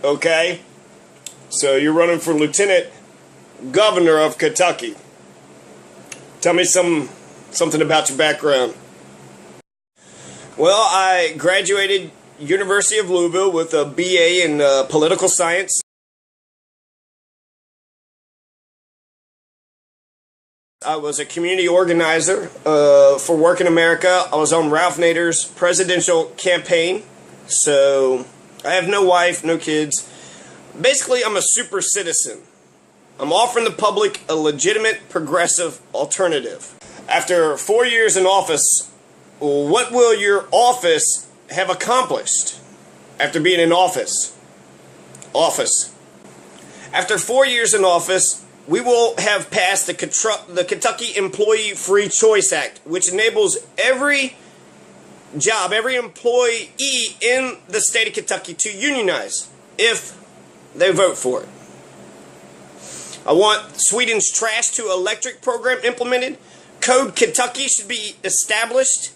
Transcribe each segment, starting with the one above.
Okay? So you're running for Lieutenant Governor of Kentucky. Tell me something about your background. Well, I graduated University of Louisville with a BA in political science. I was a community organizer for Work in America. I was on Ralph Nader's presidential campaign. So I have no wife, no kids. Basically, I'm a super citizen. I'm offering the public a legitimate, progressive alternative. After 4 years in office, what will your office have accomplished after being in office? After 4 years in office, we will have passed the Kentucky Employee Free Choice Act, which enables every job, every employee in the state of Kentucky to unionize if they vote for it. I want Sweden's trash to electric program implemented. Code Kentucky should be established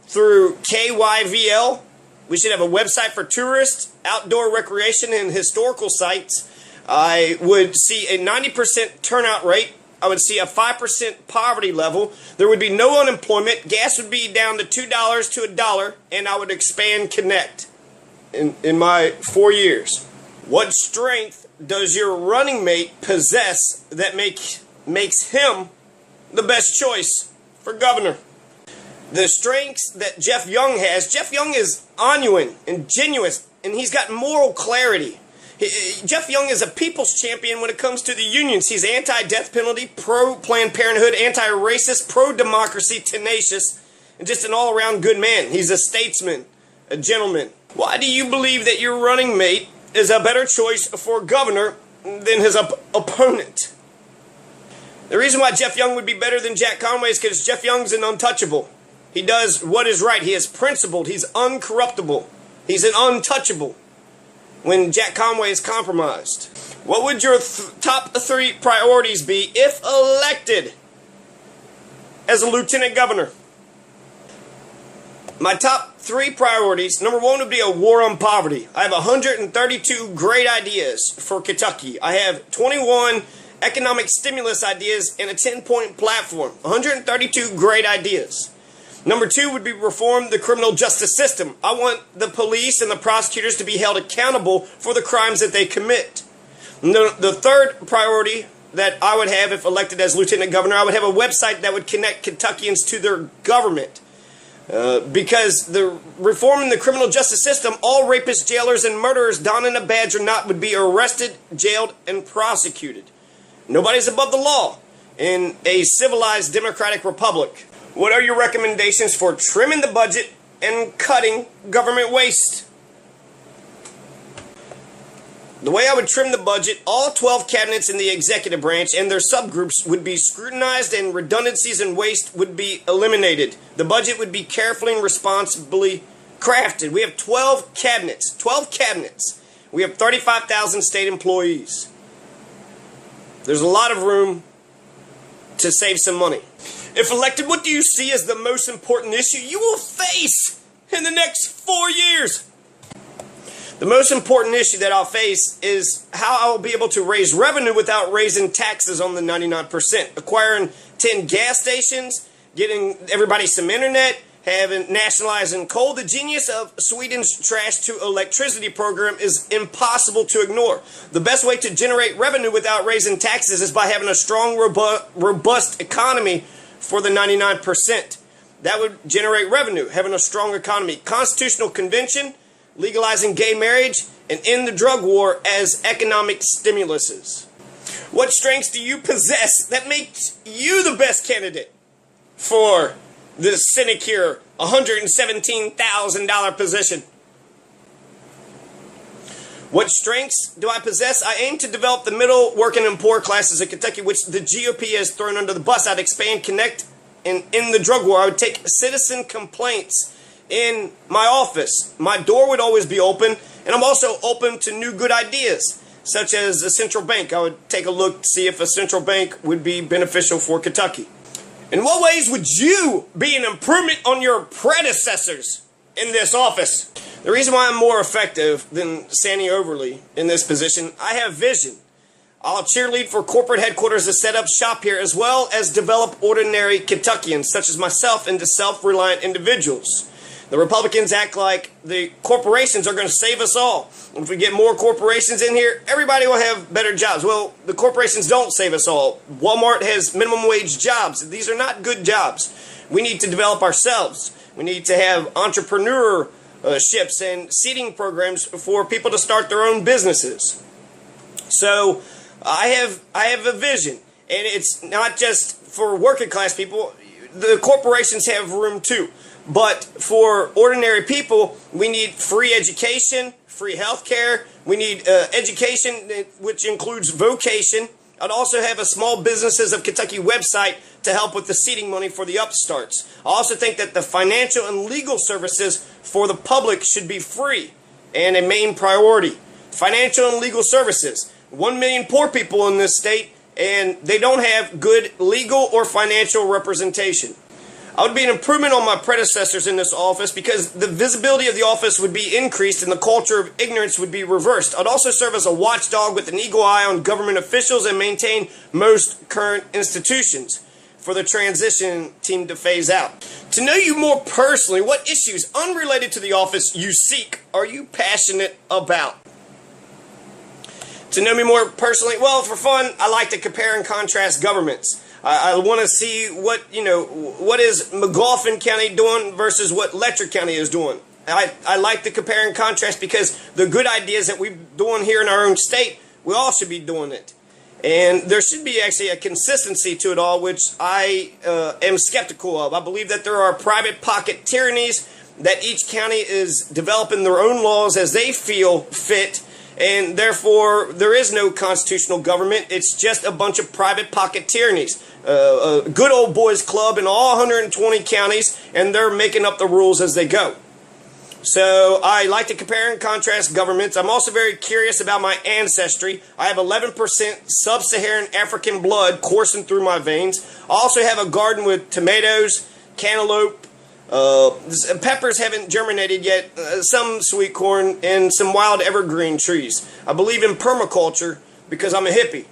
through KYVL. We should have a website for tourists, outdoor recreation, and historical sites. I would see a 90% turnout rate. I would see a 5% poverty level. There would be no unemployment. Gas would be down to $2 to $1, and I would expand Connect in my 4 years. What strength does your running mate possess that makes him the best choice for governor? The strengths that Jeff Young has. Jeff Young is genuine and genuine, and he's got moral clarity. Jeff Young is a people's champion when it comes to the unions. He's anti-death penalty, pro-Planned Parenthood, anti-racist, pro-democracy, tenacious, and just an all-around good man. He's a statesman, a gentleman. Why do you believe that your running mate is a better choice for governor than his opponent? The reason why Jeff Young would be better than Jack Conway is because Jeff Young's an untouchable. He does what is right. He is principled. He's uncorruptible. He's an untouchable when Jack Conway is compromised. What would your top 3 priorities be if elected as a lieutenant governor? My top 3 priorities, number 1 would be a war on poverty. I have 132 great ideas for Kentucky. I have 21 economic stimulus ideas and a 10-point platform. 132 great ideas. Number 2 would be reform the criminal justice system. I want the police and the prosecutors to be held accountable for the crimes that they commit. The third priority that I would have if elected as lieutenant governor, I would have a website that would connect Kentuckians to their government. Because the reform in the criminal justice system, all rapists, jailers, and murderers, donning a badge or not, would be arrested, jailed, and prosecuted. Nobody's above the law in a civilized democratic republic. What are your recommendations for trimming the budget and cutting government waste? The way I would trim the budget, all 12 cabinets in the executive branch and their subgroups would be scrutinized and redundancies and waste would be eliminated. The budget would be carefully and responsibly crafted. We have 12 cabinets. 12 cabinets. We have 35,000 state employees. There's a lot of room to save some money. If elected, what do you see as the most important issue you will face in the next 4 years? The most important issue that I'll face is how I will be able to raise revenue without raising taxes on the 99%. Acquiring 10 gas stations, getting everybody some internet, nationalizing coal. The genius of Sweden's trash to electricity program is impossible to ignore. The best way to generate revenue without raising taxes is by having a strong, robust economy for the 99%. That would generate revenue, having a strong economy. Constitutional convention, legalizing gay marriage, and end the drug war as economic stimuluses. What strengths do you possess that makes you the best candidate for the sinecure $117,000 position? What strengths do I possess? I aim to develop the middle, working, and poor classes of Kentucky, which the GOP has thrown under the bus. I'd expand, connect, and end the drug war. I would take citizen complaints in my office. My door would always be open, and I'm also open to new good ideas, such as a central bank. I would take a look to see if a central bank would be beneficial for Kentucky. In what ways would you be an improvement on your predecessors in this office. The reason why I'm more effective than Sandy Overly in this position, I have vision. I'll cheerlead for corporate headquarters to set up shop here, as well as develop ordinary Kentuckians, such as myself, into self-reliant individuals. The Republicans act like the corporations are going to save us all. If we get more corporations in here, everybody will have better jobs. Well, the corporations don't save us all. Walmart has minimum wage jobs. These are not good jobs. We need to develop ourselves. We need to have entrepreneurships and seeding programs for people to start their own businesses. So I have a vision, and it's not just for working class people. The corporations have room too. But for ordinary people, we need free education, free health care. We need education, which includes vocation. I'd also have a Small Businesses of Kentucky website to help with the seeding money for the upstarts. I also think that the financial and legal services for the public should be free and a main priority. Financial and legal services. 1 million poor people in this state, and they don't have good legal or financial representation. I would be an improvement on my predecessors in this office because the visibility of the office would be increased and the culture of ignorance would be reversed. I'd also serve as a watchdog with an eagle eye on government officials and maintain most current institutions for the transition team to phase out. To know you more personally, what issues unrelated to the office you seek are you passionate about? To know me more personally, well, for fun, I like to compare and contrast governments. I want to see what is McGoffin County doing versus what Letcher County is doing. I like to compare and contrast because the good ideas that we're doing here in our own state, we all should be doing it. And there should be actually a consistency to it all, which I am skeptical of. I believe that there are private pocket tyrannies, that each county is developing their own laws as they feel fit, and therefore there is no constitutional government. It's just a bunch of private pocket tyrannies. A good old boys club in all 120 counties, and they're making up the rules as they go. So I like to compare and contrast governments. I'm also very curious about my ancestry. I have 11% sub-Saharan African blood coursing through my veins. I also have a garden with tomatoes, cantaloupe, peppers haven't germinated yet, some sweet corn, and some wild evergreen trees. I believe in permaculture because I'm a hippie.